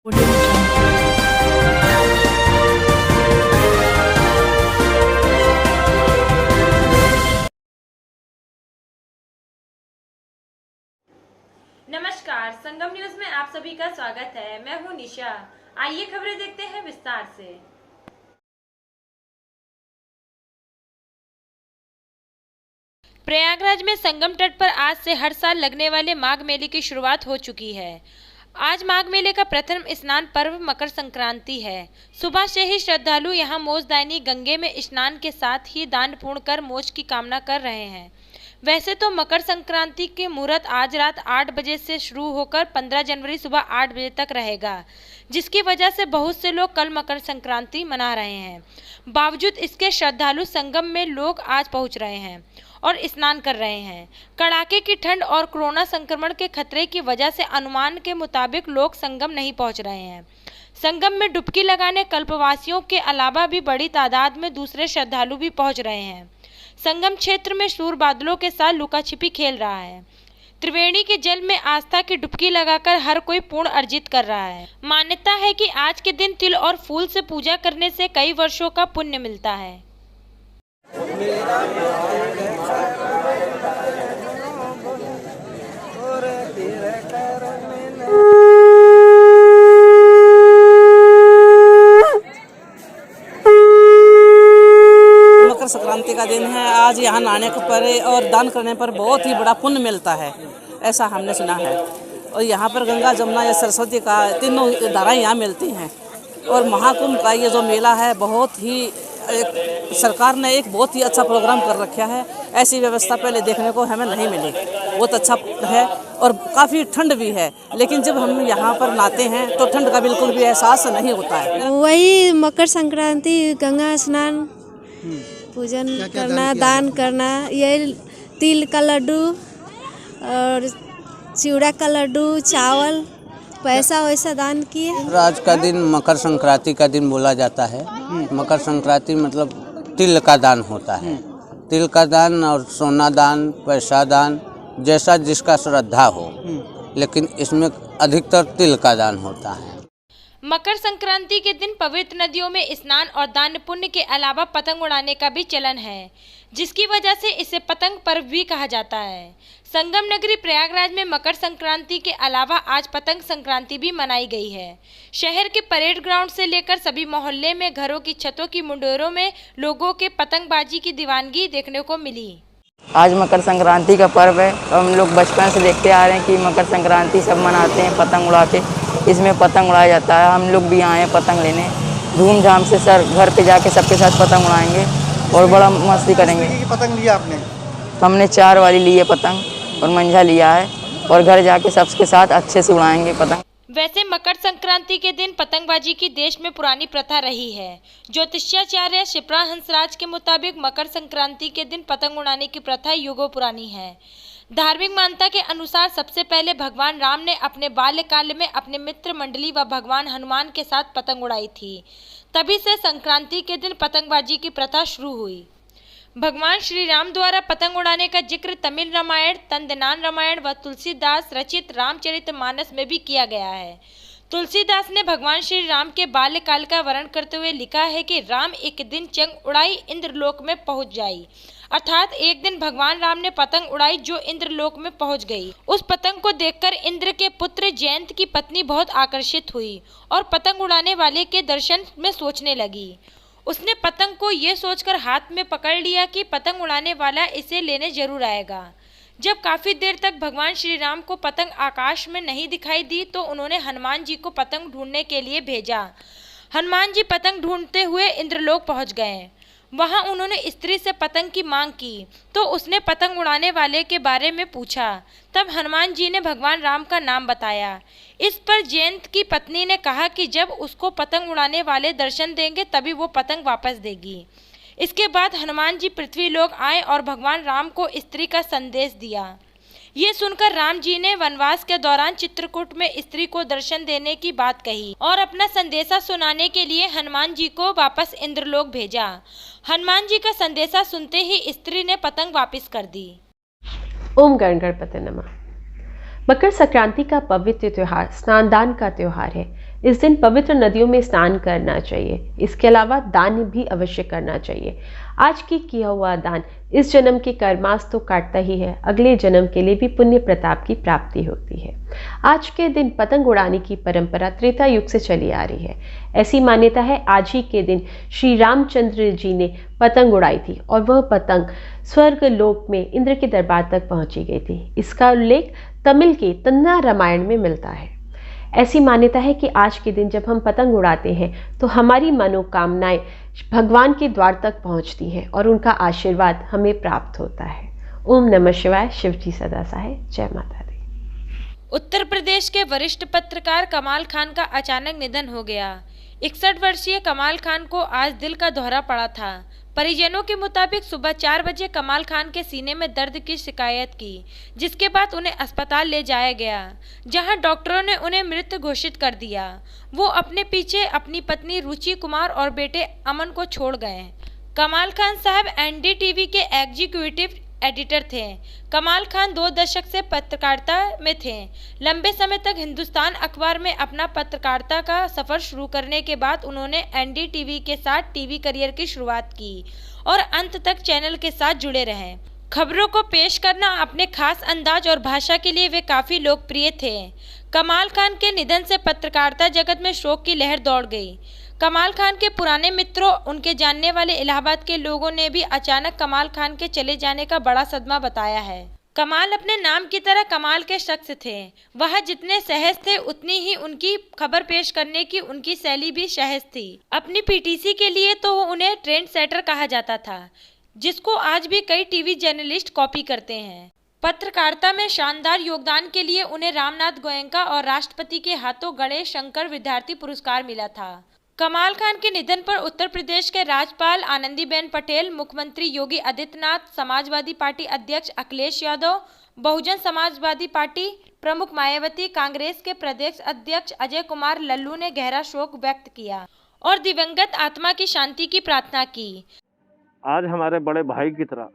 नमस्कार, संगम न्यूज में आप सभी का स्वागत है। मैं हूं निशा। आइए खबरें देखते हैं विस्तार से। प्रयागराज में संगम तट पर आज से हर साल लगने वाले माघ मेले की शुरुआत हो चुकी है। आज माघ मेले का प्रथम स्नान पर्व मकर संक्रांति है। सुबह से ही श्रद्धालु यहां मोक्षदायिनी गंगे में स्नान के साथ ही दान पूर्ण कर मोक्ष की कामना कर रहे हैं। वैसे तो मकर संक्रांति के मुहूर्त आज रात 8 बजे से शुरू होकर 15 जनवरी सुबह 8 बजे तक रहेगा, जिसकी वजह से बहुत से लोग कल मकर संक्रांति मना रहे हैं। बावजूद इसके श्रद्धालु संगम में लोग आज पहुंच रहे हैं और स्नान कर रहे हैं। कड़ाके की ठंड और कोरोना संक्रमण के खतरे की वजह से अनुमान के मुताबिक लोग संगम नहीं पहुंच रहे हैं। संगम में डुबकी लगाने कल्पवासियों के अलावा भी बड़ी तादाद में दूसरे श्रद्धालु भी पहुंच रहे हैं। संगम क्षेत्र में सूर्य बादलों के साथ लुका छिपी खेल रहा है। त्रिवेणी के जल में आस्था की डुबकी लगाकर हर कोई पुण्य अर्जित कर रहा है। मान्यता है कि आज के दिन तिल और फूल से पूजा करने से कई वर्षों का पुण्य मिलता है। मकर संक्रांति का दिन है। आज यहाँ नहाने पर और दान करने पर बहुत ही बड़ा पुण्य मिलता है, ऐसा हमने सुना है। और यहाँ पर गंगा, जमुना या सरस्वती का तीनों धाराएं यहाँ मिलती हैं। और महाकुंभ का ये जो मेला है बहुत ही सरकार ने एक बहुत ही अच्छा प्रोग्राम कर रखा है। ऐसी व्यवस्था पहले देखने को हमें नहीं मिली। बहुत अच्छा है और काफ़ी ठंड भी है, लेकिन जब हम यहाँ पर नहाते हैं तो ठंड का बिल्कुल भी एहसास नहीं होता है। वही मकर संक्रांति, गंगा स्नान, पूजन करना, दान करना, ये तिल का लड्डू और चिवड़ा का लड्डू, चावल, पैसा वैसा दान किए। आज का दिन मकर संक्रांति का दिन बोला जाता है। मकर संक्रांति मतलब तिल का दान होता है। तिल का दान और सोना दान, पैसा दान, जैसा जिसका श्रद्धा हो, लेकिन इसमें अधिकतर तिल का दान होता है। मकर संक्रांति के दिन पवित्र नदियों में स्नान और दान पुण्य के अलावा पतंग उड़ाने का भी चलन है, जिसकी वजह से इसे पतंग पर्व भी कहा जाता है। संगम नगरी प्रयागराज में मकर संक्रांति के अलावा आज पतंग संक्रांति भी मनाई गई है। शहर के परेड ग्राउंड से लेकर सभी मोहल्ले में घरों की छतों की मुंडेरों में लोगों के पतंगबाजी की दीवानगी देखने को मिली। आज मकर संक्रांति का पर्व है। हम लोग बचपन से देखते आ रहे हैं कि मकर संक्रांति सब मनाते हैं पतंग उड़ा के। इसमें पतंग उड़ाया जाता है। हम लोग भी आए हैं पतंग लेने। धूमधाम से सर घर पे जाके सबके साथ पतंग उड़ाएंगे और बड़ा मस्ती करेंगे। पतंग लिया आपने? हमने 4 वाली ली है पतंग और मंझा लिया है, और घर जाके सबके साथ अच्छे से उड़ाएंगे पतंग। वैसे मकर संक्रांति के दिन पतंगबाजी की देश में पुरानी प्रथा रही है। ज्योतिषाचार्य शिप्रा हंसराज के मुताबिक मकर संक्रांति के दिन पतंग उड़ाने की प्रथा युगों पुरानी है। धार्मिक मान्यता के अनुसार सबसे पहले भगवान राम ने अपने बाल्यकाल में अपने मित्र मंडली व भगवान हनुमान के साथ पतंग उड़ाई थी। तभी से संक्रांति के दिन पतंगबाजी की प्रथा शुरू हुई। भगवान श्री राम द्वारा पतंग उड़ाने का जिक्र तमिल रामायण, तंदनान रामायण व तुलसीदास रचित रामचरितमानस में भी किया गया है। तुलसीदास ने भगवान श्री राम के बाल्यकाल का वर्णन करते हुए लिखा है कि राम एक दिन चंग उड़ाई इंद्रलोक में पहुंच जाई, अर्थात एक दिन भगवान राम ने पतंग उड़ाई जो इंद्रलोक में पहुंच गई। उस पतंग को देखकर इंद्र के पुत्र जयंत की पत्नी बहुत आकर्षित हुई और पतंग उड़ाने वाले के दर्शन में सोचने लगी। उसने पतंग को ये सोचकर हाथ में पकड़ लिया कि पतंग उड़ाने वाला इसे लेने जरूर आएगा। जब काफी देर तक भगवान श्री राम को पतंग आकाश में नहीं दिखाई दी तो उन्होंने हनुमान जी को पतंग ढूंढने के लिए भेजा। हनुमान जी पतंग ढूंढते हुए इंद्रलोक पहुंच गए। वहां उन्होंने स्त्री से पतंग की मांग की तो उसने पतंग उड़ाने वाले के बारे में पूछा। तब हनुमान जी ने भगवान राम का नाम बताया। इस पर जयंत की पत्नी ने कहा कि जब उसको पतंग उड़ाने वाले दर्शन देंगे तभी वो पतंग वापस देगी। इसके बाद हनुमान जी पृथ्वी लोक आए और भगवान राम को स्त्री का संदेश दिया। ये सुनकर राम जी ने वनवास के दौरान चित्रकूट में स्त्री को दर्शन देने की बात कही और अपना संदेशा सुनाने के लिए हनुमान जी को वापस इंद्रलोक भेजा। हनुमान जी का संदेशा सुनते ही स्त्री ने पतंग वापस कर दी। ओम गणपति नमः। मकर संक्रांति का पवित्र त्योहार स्नान दान का त्योहार है। इस दिन पवित्र नदियों में स्नान करना चाहिए। इसके अलावा दान भी अवश्य करना चाहिए। आज की किया हुआ दान इस जन्म के कर्मास तो काटता ही है, अगले जन्म के लिए भी पुण्य प्रताप की प्राप्ति होती है। आज के दिन पतंग उड़ाने की परंपरा त्रेता युग से चली आ रही है। ऐसी मान्यता है आज ही के दिन श्री रामचंद्र जी ने पतंग उड़ाई थी और वह पतंग स्वर्ग लोक में इंद्र के दरबार तक पहुंची गई थी। इसका उल्लेख तमिल के तन्ना रामायण में मिलता है। ऐसी मान्यता है कि आज के दिन जब हम पतंग उड़ाते हैं तो हमारी मनोकामनाएं भगवान के द्वार तक पहुंचती हैं और उनका आशीर्वाद हमें प्राप्त होता है। ओम नमः शिवाय। शिव जी सदा सहाय। जय माता दी। उत्तर प्रदेश के वरिष्ठ पत्रकार कमाल खान का अचानक निधन हो गया। 61 वर्षीय कमाल खान को आज दिल का दौरा पड़ा था। परिजनों के मुताबिक सुबह 4 बजे कमाल खान के सीने में दर्द की शिकायत की, जिसके बाद उन्हें अस्पताल ले जाया गया, जहां डॉक्टरों ने उन्हें मृत घोषित कर दिया। वो अपने पीछे अपनी पत्नी रुचि कुमार और बेटे अमन को छोड़ गए। कमाल खान साहब एनडीटीवी के एग्जीक्यूटिव एडिटर थे। कमाल खान 2 दशक से पत्रकारिता में थे। लंबे समय तक हिंदुस्तान अखबार में अपना पत्रकारिता का सफर शुरू करने के बाद उन्होंने एनडीटीवी के साथ टीवी करियर की शुरुआत की और अंत तक चैनल के साथ जुड़े रहे। खबरों को पेश करना अपने खास अंदाज और भाषा के लिए वे काफ़ी लोकप्रिय थे। कमाल खान के निधन से पत्रकारिता जगत में शोक की लहर दौड़ गई। कमाल खान के पुराने मित्रों, उनके जानने वाले इलाहाबाद के लोगों ने भी अचानक कमाल खान के चले जाने का बड़ा सदमा बताया है। कमाल अपने नाम की तरह कमाल के शख्स थे। वह जितने सहज थे उतनी ही उनकी खबर पेश करने की उनकी शैली भी सहज थी। अपनी पीटीसी के लिए तो उन्हें ट्रेंड सेटर कहा जाता था, जिसको आज भी कई टीवी जर्नलिस्ट कॉपी करते हैं। पत्रकारिता में शानदार योगदान के लिए उन्हें रामनाथ गोयनका और राष्ट्रपति के हाथों गणेश शंकर विद्यार्थी पुरस्कार मिला था। कमाल खान के निधन पर उत्तर प्रदेश के राज्यपाल आनंदीबेन पटेल, मुख्यमंत्री योगी आदित्यनाथ, समाजवादी पार्टी अध्यक्ष अखिलेश यादव, बहुजन समाजवादी पार्टी प्रमुख मायावती, कांग्रेस के प्रदेश अध्यक्ष अजय कुमार लल्लू ने गहरा शोक व्यक्त किया और दिवंगत आत्मा की शांति की प्रार्थना की। आज हमारे बड़े भाई की तरह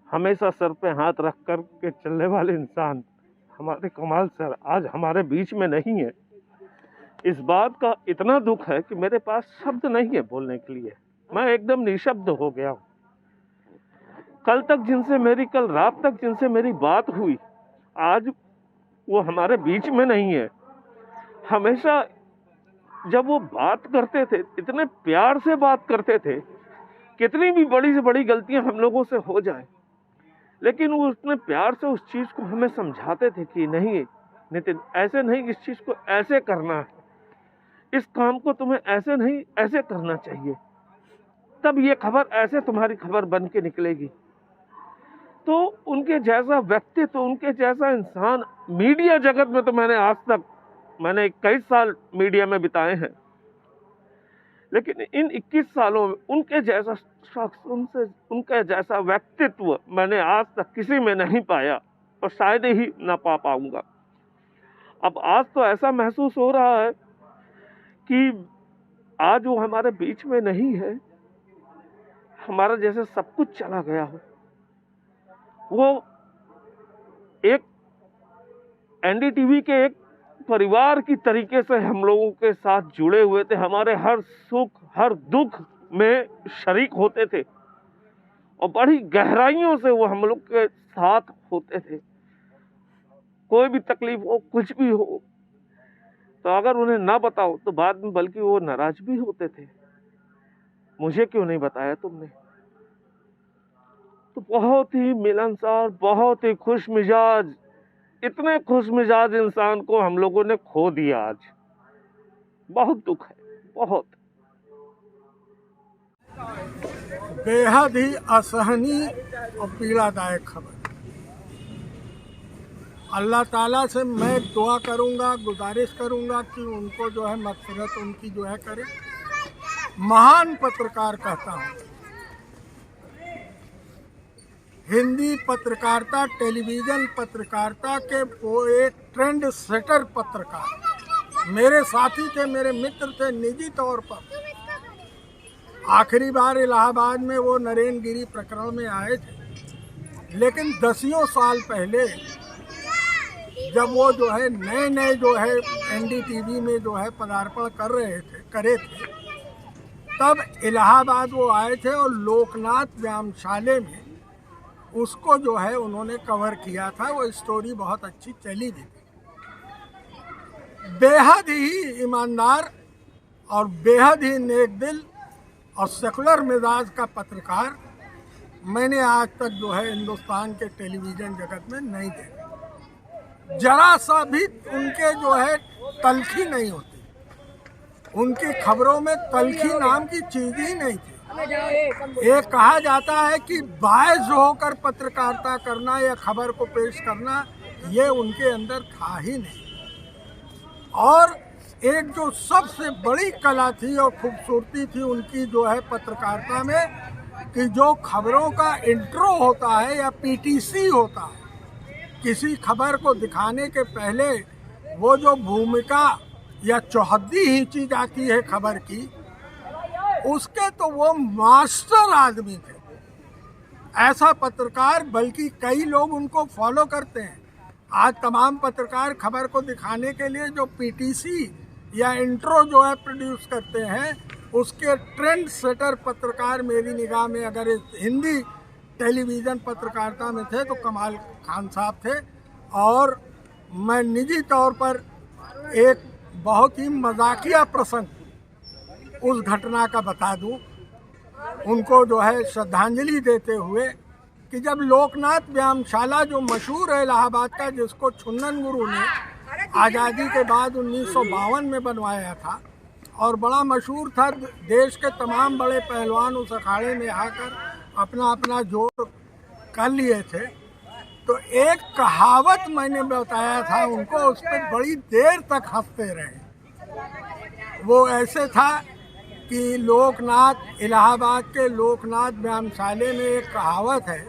हमेशा सर पे हाथ रख कर के चलने वाले इंसान हमारे कमाल सर आज हमारे बीच में नहीं है। इस बात का इतना दुख है कि मेरे पास शब्द नहीं है बोलने के लिए। मैं एकदम निशब्द हो गया हूँ। कल रात तक जिनसे मेरी बात हुई, आज वो हमारे बीच में नहीं है। हमेशा जब वो बात करते थे, इतने प्यार से बात करते थे, कितनी भी बड़ी से बड़ी गलतियां हम लोगों से हो जाए, लेकिन वो उतने प्यार से उस चीज़ को हमें समझाते थे कि नहीं नितिन, ऐसे नहीं, इस चीज़ को ऐसे करना है, इस काम को तुम्हें ऐसे नहीं ऐसे करना चाहिए, तब ये खबर ऐसे तुम्हारी खबर बन के निकलेगी। तो उनके जैसा व्यक्तित्व, उनके जैसा इंसान मीडिया जगत में तो मैंने कई साल मीडिया में बिताए हैं, लेकिन इन 21 सालों में उनके जैसा शख्स, उनका जैसा व्यक्तित्व मैंने आज तक किसी में नहीं पाया और शायद ही ना पा पाऊंगा। अब आज तो ऐसा महसूस हो रहा है कि आज वो हमारे बीच में नहीं है, हमारा जैसे सब कुछ चला गया हो। वो एक एनडीटीवी के एक परिवार की तरीके से हम लोगों के साथ जुड़े हुए थे, हमारे हर सुख हर दुख में शरीक होते थे और बड़ी गहराइयों से वो हम लोग के साथ होते थे। कोई भी तकलीफ हो, कुछ भी हो, तो अगर उन्हें ना बताओ तो बाद में बल्कि वो नाराज भी होते थे, मुझे क्यों नहीं बताया तुमने। तो बहुत ही मिलनसार, बहुत ही खुश मिजाज, इतने खुश मिजाज इंसान को हम लोगों ने खो दिया। आज बहुत दुख है, बहुत। बेहद ही असहनीय और पीड़ादायक खबर। अल्लाह ताला से मैं दुआ करूंगा, गुजारिश करूंगा कि उनको जो है मग़फ़िरत उनकी जो है करे। महान पत्रकार कहता हूँ, हिंदी पत्रकारिता, टेलीविज़न पत्रकारिता के वो एक ट्रेंड सेटर पत्रकार मेरे साथी थे, मेरे मित्र थे निजी तौर पर। आखिरी बार इलाहाबाद में वो नरेंद्र गिरी प्रकरण में आए थे, लेकिन दसियों साल पहले जब वो जो है नए नए जो है एनडीटीवी में जो है पदार्पण करे थे, तब इलाहाबाद वो आए थे और लोकनाथ व्यायामशाला में उसको जो है उन्होंने कवर किया था। वो स्टोरी बहुत अच्छी चली भी थी। बेहद ही ईमानदार और बेहद ही नेक दिल और सेकुलर मिजाज का पत्रकार मैंने आज तक जो है हिंदुस्तान के टेलीविज़न जगत में नहीं देखा। जरा सा भी उनके जो है तल्खी नहीं होती, उनकी खबरों में तल्खी नाम की चीज़ ही नहीं थी। ये कहा जाता है कि बायस होकर पत्रकारिता करना या खबर को पेश करना, ये उनके अंदर था ही नहीं। और एक जो सबसे बड़ी कला थी और खूबसूरती थी उनकी जो है पत्रकारिता में, कि जो खबरों का इंट्रो होता है या पीटीसी होता है, किसी खबर को दिखाने के पहले वो जो भूमिका या चौहद्दी खींची जाती है खबर की, उसके तो वो मास्टर आदमी थे। ऐसा पत्रकार, बल्कि कई लोग उनको फॉलो करते हैं। आज तमाम पत्रकार खबर को दिखाने के लिए जो पीटीसी या इंट्रो जो है प्रोड्यूस करते हैं, उसके ट्रेंड सेटर पत्रकार मेरी निगाह में अगर हिंदी टेलीविज़न पत्रकारिता में थे तो कमाल खान साहब थे। और मैं निजी तौर पर एक बहुत ही मजाकिया प्रसंग उस घटना का बता दूं, उनको जो है श्रद्धांजलि देते हुए, कि जब लोकनाथ व्यायामशाला जो मशहूर है इलाहाबाद का, जिसको छुन्नन गुरु ने आज़ादी के बाद 1952 में बनवाया था और बड़ा मशहूर था, देश के तमाम बड़े पहलवान उस अखाड़े में आकर अपना अपना जोर कर लिए थे। तो एक कहावत मैंने बताया था उनको, उस पर बड़ी देर तक हंसते रहे। वो ऐसे था कि लोकनाथ, इलाहाबाद के लोकनाथ व्यायामशाला में एक कहावत है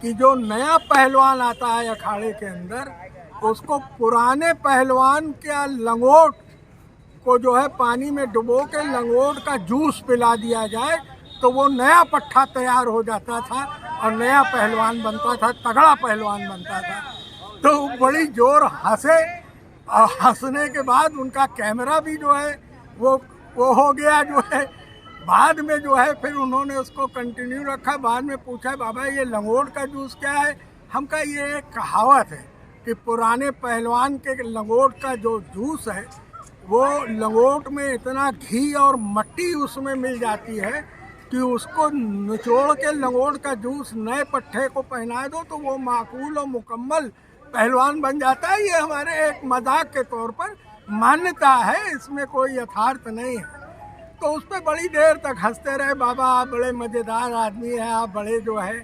कि जो नया पहलवान आता है अखाड़े के अंदर, उसको पुराने पहलवान का लंगोट को जो है पानी में डुबो के लंगोट का जूस पिला दिया जाए तो वो नया पट्ठा तैयार हो जाता था और नया पहलवान बनता था, तगड़ा पहलवान बनता था। तो बड़ी जोर हंसे और हंसने के बाद उनका कैमरा भी जो है वो हो गया जो है। बाद में जो है फिर उन्होंने उसको कंटिन्यू रखा। बाद में पूछा, बाबा ये लंगोट का जूस क्या है? हम कहा ये एक कहावत है कि पुराने पहलवान के लंगोट का जो जूस है, वो लंगोट में इतना घी और मट्टी उसमें मिल जाती है कि उसको निचोड़ के लंगोट का जूस नए पट्टे को पहना दो तो वो माकूल और मुकम्मल पहलवान बन जाता है। ये हमारे एक मजाक के तौर पर मान्यता है, इसमें कोई यथार्थ नहीं है। तो उस पर बड़ी देर तक हंसते रहे। बाबा आप बड़े मज़ेदार आदमी हैं, आप बड़े जो है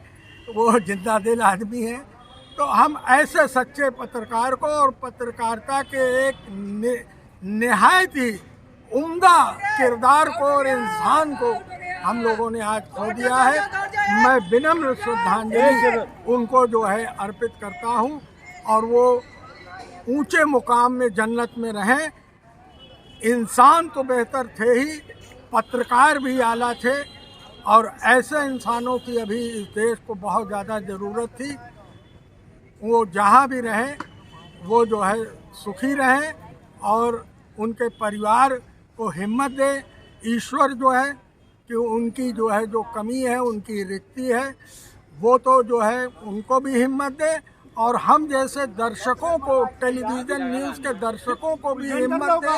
वो जिंदा दिल आदमी हैं। तो हम ऐसे सच्चे पत्रकार को और पत्रकारिता के एक निहायत ही उम्दा किरदार को और इंसान को हम लोगों ने आज खो दिया है। मैं विनम्र श्रद्धांजलि उनको जो है अर्पित करता हूं और वो ऊंचे मुकाम में जन्नत में रहें। इंसान तो बेहतर थे ही, पत्रकार भी आला थे और ऐसे इंसानों की अभी इस देश को बहुत ज़्यादा ज़रूरत थी। वो जहाँ भी रहें वो जो है सुखी रहें और उनके परिवार को हिम्मत दे। ईश्वर जो है कि उनकी जो है जो कमी है, उनकी रिक्ति है, वो तो जो है उनको भी हिम्मत दे और हम जैसे दर्शकों को, टेलीविज़न न्यूज़ के दर्शकों को भी हिम्मत दे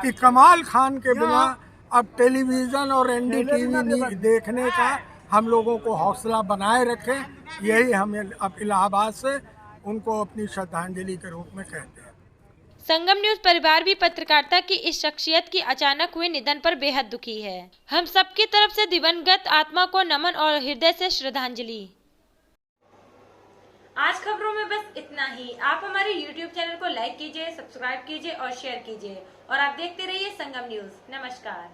कि कमाल खान के बिना अब टेलीविज़न और एनडीटीवी देखने का हम लोगों को हौसला बनाए रखें। यही हमें अब इलाहाबाद से उनको अपनी श्रद्धांजलि के रूप में कहते हैं। संगम न्यूज परिवार भी पत्रकारिता की इस शख्सियत की अचानक हुए निधन पर बेहद दुखी है। हम सबकी तरफ से दिवंगत आत्मा को नमन और हृदय से श्रद्धांजलि। आज खबरों में बस इतना ही। आप हमारे YouTube चैनल को लाइक कीजिए, सब्सक्राइब कीजिए और शेयर कीजिए और आप देखते रहिए संगम न्यूज। नमस्कार।